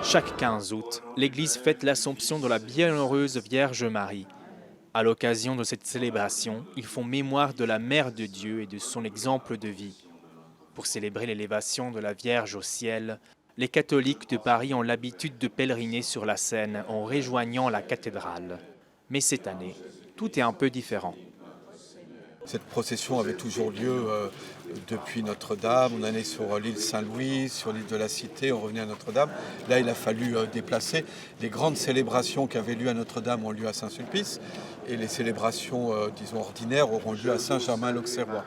Chaque 15 août, l'Église fête l'Assomption de la Bienheureuse Vierge Marie. À l'occasion de cette célébration, ils font mémoire de la Mère de Dieu et de son exemple de vie. Pour célébrer l'élévation de la Vierge au ciel, les catholiques de Paris ont l'habitude de pèleriner sur la Seine en rejoignant la cathédrale. Mais cette année, tout est un peu différent. Cette procession avait toujours lieu depuis Notre-Dame. On allait sur l'île Saint-Louis, sur l'île de la Cité, on revenait à Notre-Dame. Là, il a fallu déplacer. Les grandes célébrations qui avaient lieu à Notre-Dame ont lieu à Saint-Sulpice et les célébrations, ordinaires auront lieu à Saint-Germain-l'Auxerrois.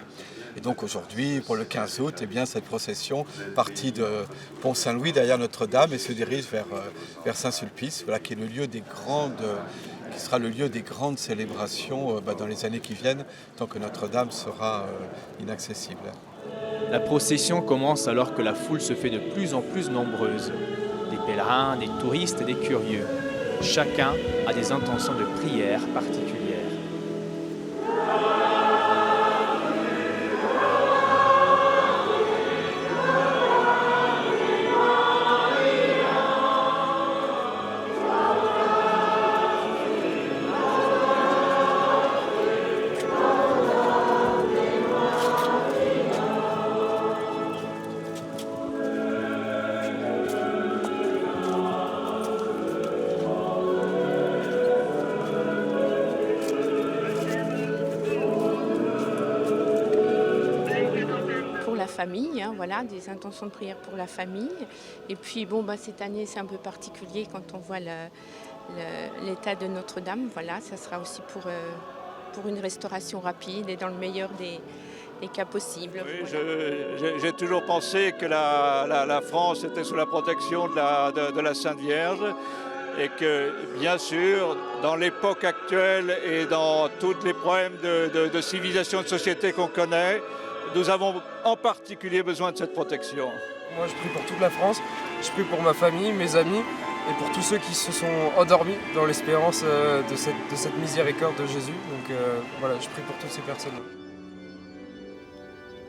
Et donc aujourd'hui, pour le 15 août, cette procession partit de Pont-Saint-Louis derrière Notre-Dame et se dirige vers Saint-Sulpice, qui est le lieu qui sera le lieu des grandes célébrations dans les années qui viennent, tant que Notre-Dame sera inaccessible. La procession commence alors que la foule se fait de plus en plus nombreuse. Des pèlerins, des touristes et des curieux. Chacun a des intentions de prière particulières. Famille, voilà, des intentions de prière pour la famille. Et puis cette année c'est un peu particulier quand on voit l'état de Notre-Dame. Voilà, ça sera aussi pour une restauration rapide et dans le meilleur des cas possibles. Oui, voilà. j'ai toujours pensé que la France était sous la protection de la Sainte Vierge et que, bien sûr, dans l'époque actuelle et dans tous les problèmes de civilisation, de société qu'on connaît, nous avons en particulier besoin de cette protection. Moi, je prie pour toute la France, je prie pour ma famille, mes amis et pour tous ceux qui se sont endormis dans l'espérance de cette miséricorde de Jésus. Donc voilà, je prie pour toutes ces personnes.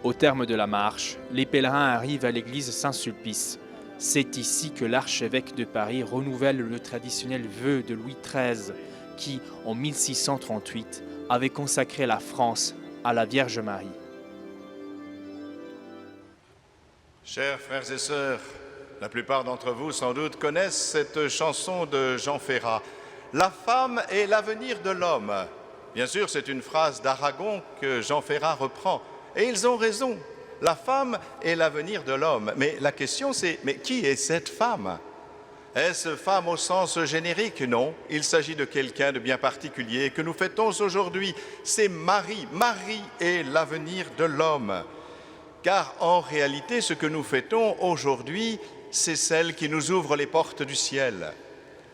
Au terme de la marche, les pèlerins arrivent à l'église Saint-Sulpice. C'est ici que l'archevêque de Paris renouvelle le traditionnel vœu de Louis XIII qui, en 1638, avait consacré la France à la Vierge Marie. Chers frères et sœurs, la plupart d'entre vous sans doute connaissent cette chanson de Jean Ferrat. « La femme est l'avenir de l'homme ». Bien sûr, c'est une phrase d'Aragon que Jean Ferrat reprend. Et ils ont raison, la femme est l'avenir de l'homme. Mais la question c'est, mais qui est cette femme? Est-ce femme au sens générique? Non, il s'agit de quelqu'un de bien particulier que nous fêtons aujourd'hui. C'est Marie. Marie est l'avenir de l'homme. Car en réalité, ce que nous fêtons aujourd'hui, c'est celle qui nous ouvre les portes du ciel.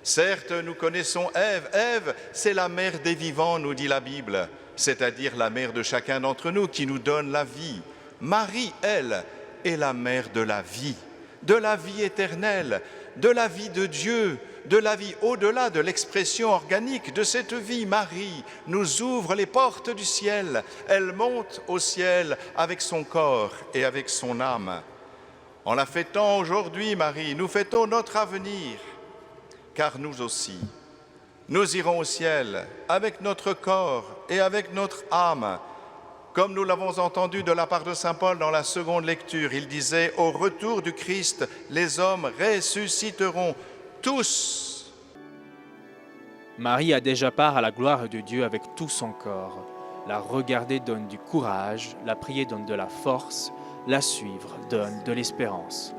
Certes, nous connaissons Ève. Ève, c'est la mère des vivants, nous dit la Bible, c'est-à-dire la mère de chacun d'entre nous qui nous donne la vie. Marie, elle, est la mère de la vie éternelle, de la vie de Dieu, de la vie au-delà de l'expression organique de cette vie. Marie nous ouvre les portes du ciel. Elle monte au ciel avec son corps et avec son âme. En la fêtant aujourd'hui, Marie, nous fêtons notre avenir, car nous aussi, nous irons au ciel avec notre corps et avec notre âme. Comme nous l'avons entendu de la part de saint Paul dans la seconde lecture, il disait « Au retour du Christ, les hommes ressusciteront tous ». Marie a déjà part à la gloire de Dieu avec tout son corps. La regarder donne du courage, la prier donne de la force, la suivre donne de l'espérance.